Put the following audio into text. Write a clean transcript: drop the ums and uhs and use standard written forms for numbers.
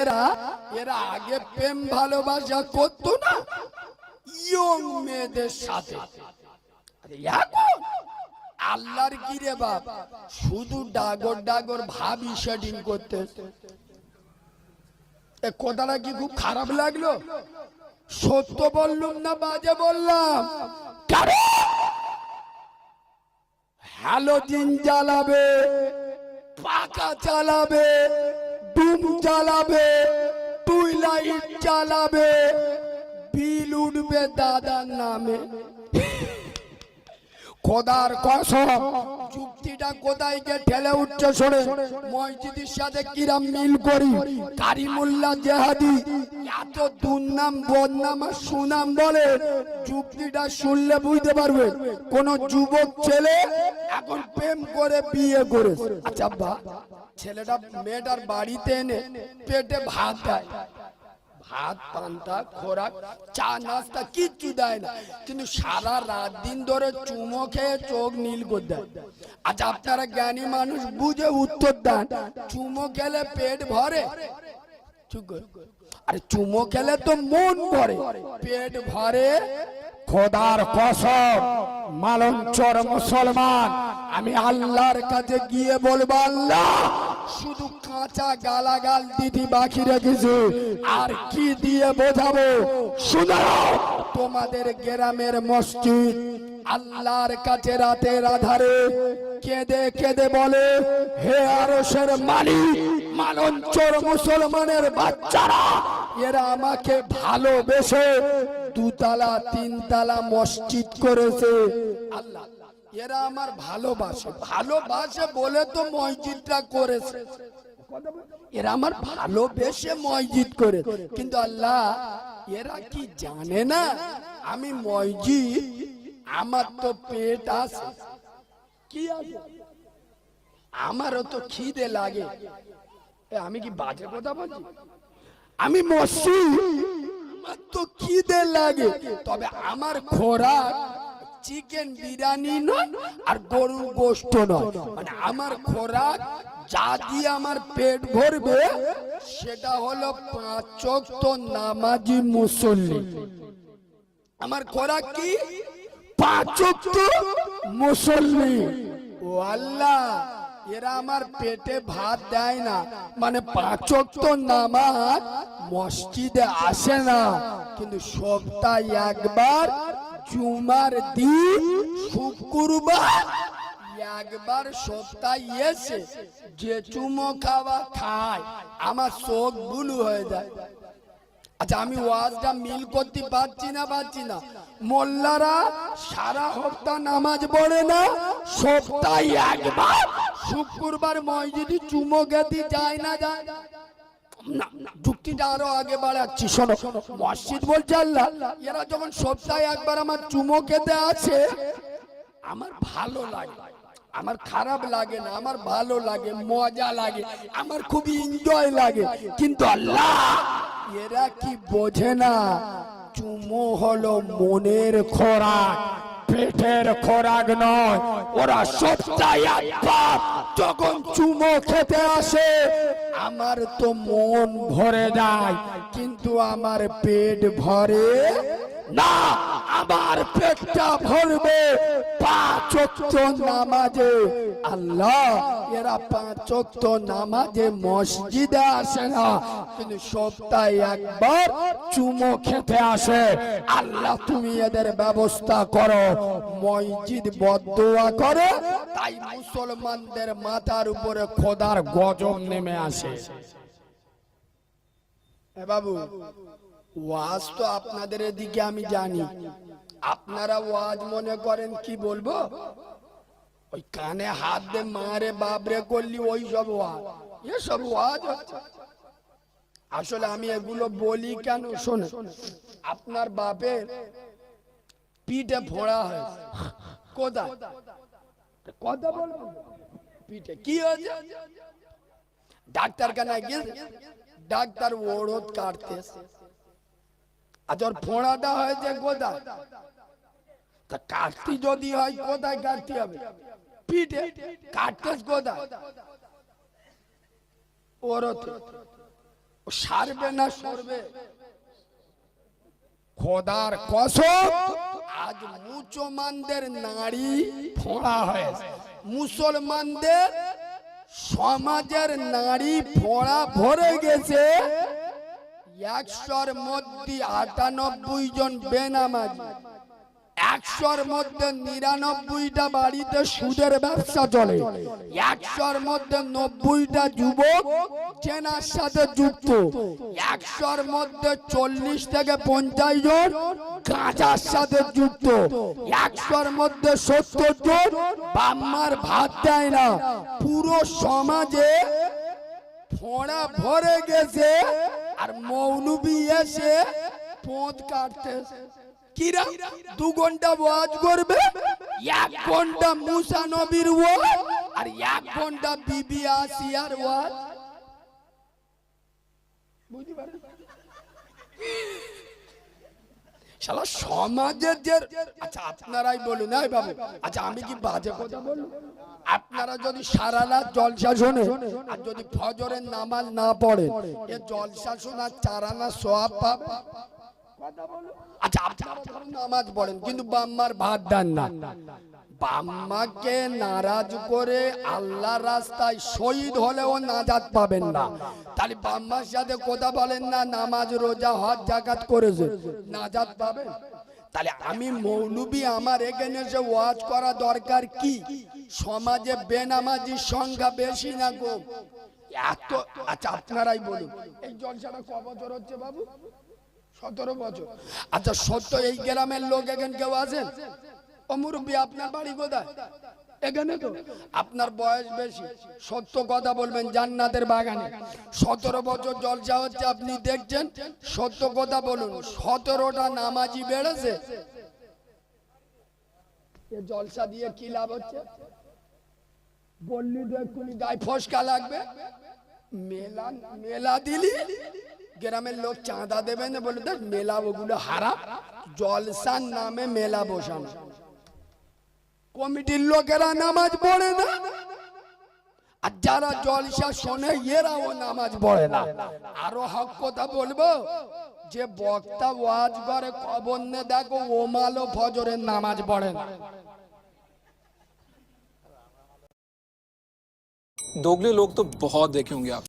এরা আগে প্রেম ভালোবাসা করতো না ইয়ং মেয়েদের সাথে, এখন আল্লাহর কি রে বাপ, শুধু ডাগর ডাগর ভাবি সেটিং করতে। এ কথাটা কি খুব খারাপ লাগলো? সত্য বললুম না বাজে বললাম? হ্যালোজিন জ্বালাবে, পাকা চালাবে, ডুম চালাবে, টুইলাইট চালাবে, বিল উঠবে দাদার নামে। খোদার কসম, যুক্তিটা কোথায় গিয়ে ঠেলে উঠছে শোনে। মসজিদের সাথে কিরাম মিল করি, কারিমুল্লাহ জেহাদি এত দুর্নাম বদনাম আর সুনাম বলে, যুক্তিটা শুনলে বুঝতে পারবে কোন যুবক ছেলে এখন প্রেম করে বিয়ে করে। আচ্ছা বা ছেলেটা মেয়েটার বাড়িতে এনে পেটে ভাত দেয়, ভাত পান্তা খোরাক চা নাস্তা কিচ্ছু দেয় না, কিন্তু সারা রাত দিন ধরে চুমো খেয়ে চোখ নীল করে দেয়। আচ্ছা আপনারা জ্ঞানী মানুষ বুঝে উত্তর দেন, চুমো খেলে পেট ভরে? আরে চুমো খেলে তো মন ভরে, পেট ভরে? খোদার কসম মালঞ্চর মুসলমান, আমি আল্লাহর কাছে গিয়ে বলবো আল্লাহ শুধু কাঁচা গালাগাল দিদি বাকি রেখেছে, আর কি দিয়ে বোঝাবো? শুনাও তোমাদের গ্রামের মসজিদ আল্লাহর কাছে রাতের আধারে কেঁদে কেঁদে বলে, হে আরশের মালিক, মালঞ্চর মুসলমানের বাচ্চারা এরা আমাকে ভালোবেসে দুতলা তিনতলা মসজিদ করেছে। আল্লাহ এরা আমার ভালোবাসে, ভালোবাসে বলে তো মসজিদটা করেছে। এরা আমার ভালোবেসে মসজিদ করে, কিন্তু আল্লাহ এরা কি জানে না আমি মসজিদ, আমার তো পেট আছে, কি আছে, আমারও তো খিদে লাগে। আমি কি বাজে কথা বলছি? আমি মসজিদ, আমার তো খিদে লাগে, তবে আমার খোরাক চিকেন বিরিয়ানি নয় আর গরুর গোশত নয়, মানে আমার খোরাক যা দিয়ে আমার পেট ভরবে সেটা হলো 5 ওয়াক্ত নামাজি মুসল্লি। আমার খোরাক কি? 5 ওয়াক্ত মুসল্লি। ও আল্লাহ এরা আমার পেটে ভাত দেয় না, মানে 5 ওয়াক্ত নামাজ মসজিদে আসে না, কিন্তু সপ্তাহে একবার জুমার দিন শুক্রবার একবার সপ্তাহে এসে যে চুমো খাওয়া খায় আমার চোখ বুলু হয়ে যায়। আচ্ছা আমি ওয়াজটা মিল করতে পারছি না? মোল্লারা সারা সপ্তাহ নামাজ পড়ে না, সপ্তাহে একবার শুক্রবার মসজিদে চুমো খেতে যায় না? যায় না। যুক্তিটা আরো আগে বাড়াচ্ছি, শোনো। মসজিদ বলছে আল্লাহ এরা যখন সপ্তাহে একবার আমার চুমো খেতে আছে, আমার ভালো লাগে, আমার খারাপ লাগে না, আমার ভালো লাগে, মজা লাগে, আমার খুবই এনজয় লাগে। কিন্তু আল্লাহ এরা কি বোঝে না চুমো হলো মনের খোরাক, পেটের খোরাক নয়। ওরা সপ্তাহে একবার যখন চুমো খেতে আসে আমার তো মন ভরে যায়, কিন্তু আমার পেট ভরে না। আমার পেটটা ভরবে 5 ওয়াক্ত নামাজে। আল্লাহ এরা 5 ওয়াক্ত নামাজে মসজিদে আসে না, কিন্তু সপ্তাহে একবার চুমো খেতে আসে। আল্লাহ তুমি এদের ব্যবস্থা করো। মসজিদ বদদোয়া করে, তাই মুসলমানদের মাথার উপরে খোদার গজব নেমে আসে। বাবু ওয়াজ তো আপনাদের এদিকে আমি জানি, আপনারা ওয়াজ মনে করেন কি বলবো, ওই কানে হাত দে মারে বাবরে করলি ওই সব ওয়াজ, এসব ওয়াজ হচ্ছে। আসলে আমি এগুলো বলি কেন শোনে, আপনার বাপের পিঠে ফোড়া হয়, কোথায় কথা বলবো, পিঠে কি হয়েছে, ডাক্তার খানা গিয়েছে, ডাক্তার ওষুধ কাটতেছে। আচ্ছা ওর ফোড়াটা হয়েছে কোথায়? তা কাটতি যদি হয় কোথায় কাটতে হবে? পিঠে। কাটতেস কোথায়? ওর সারবে না সরবে? খোদার কসম, আজ মুসলমানদের নারী ফোঁড়া হয়েছে, মুসলমানদের সমাজের নারী ফোঁড়া ভরে গেছে। 100-র মধ্যে 98 জন বেনামাজি, 100-র মধ্যে 99টা বাড়িতে সুদের ব্যবসা চলে, 100-র মধ্যে 90টা যুবক জেনার সাথে যুক্ত, 100-র মধ্যে 40 থেকে 50 জন গাঁজার সাথে যুক্ত, 100-র মধ্যে 70 জন বাম্মার ভাত দেয় না। পুরো সমাজে ফোঁড়া ভরে গেছে, আর মৌলবি এসে পোঁত কাটতে। কিরা 2 ঘন্টা ওয়াজ করবে, 1 ঘন্টা মুসা নবীর ওয়াজ আর 1 ঘন্টা বিবি আসিয়ার ওয়াজ। বুঝতে পারেন শালা সমাজের যে। আচ্ছা আপনারাই বলুন, এই বাবু, আচ্ছা আমি কি বাজে কথা বললাম? আপনারা যদি সারা রাত জলসা শোনে আর যদি ফজরের নামাজ না পড়ে, এ জলসা শোনার 4 আনা সওয়াব পাবে? আচ্ছা আপনারা নামাজ পড়েন কিন্তু বাম্মার ভাত দেন না, বাম্মাকে নারাজ করে আল্লাহর রাস্তায় শহীদ হলেও নাজাত পাবেন না। তাহলে বাম্মার সাথে কথা বলেন না, নামাজ রোজা হজ যাকাত করেছে, নাজাত পাবেন? তাহলে আমি মৌলবি, আমার এখানে এসে ওয়াজ করা দরকার কি? সমাজে বেনামাজির সংখ্যা বেশি না কম? এত। আচ্ছা আপনারাই বলুন, এই জলসাটা ক বছর হচ্ছে বাবু? 17 বছর। আচ্ছা সত্য এই গ্রামের লোক এখানে কেউ আছেন? ও মুরব্বী, আপনার বাড়ি কোথায়? এখানে তো। আপনার বয়স বেশি, সত্য কথা বলবেন, জান্নাতের বাগানে 17 বছর জলসা হচ্ছে, আপনি দেখছেন, সত্য কথা বলুন। 17টা নামাজি বেড়েছে, এ জলসা দিয়ে কি লাভ হচ্ছে? বললি তো এক্ষুনি গায়ে ফসকা লাগবে। মেলা মেলা দিলি গ্রামের লোক চাঁদা দেবে না, বলে দেখ মেলা ওগুলো হারাম, জলসার নামে মেলা বসানো। কমিটির লোকেরা নামাজ পড়ে না, আর যারা জলসা শোনে এরাও নামাজ পড়ে না। আরো হক কথা বলবো, যে বক্তা ওয়াজ করে খবর নে দেখো ওমালো ফজরের নামাজ পড়ে না। दोगले लोग तो बहुत देखे होंगे आप।